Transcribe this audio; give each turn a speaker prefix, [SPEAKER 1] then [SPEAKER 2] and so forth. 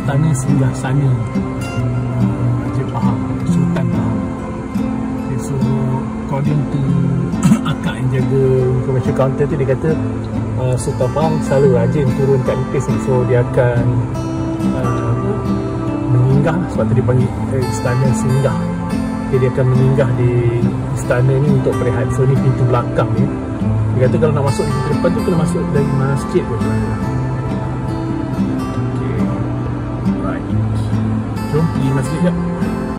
[SPEAKER 1] Istana Singgah Sana. Encik faham, Sultan faham. Okay, so according to akak yang jaga information counter tu, dia kata Sultan Fahang selalu rajin turun kat Lipis ni. So dia akan menginggah, sebab tu dia panggil Istana Singgah. Okay, dia akan menginggah di istana ni untuk berehat. So ni pintu belakang ni. Dia kata kalau nak masuk di pintu depan tu kena masuk dari masjid pun. Okay, right. Jom pergi masjid jap.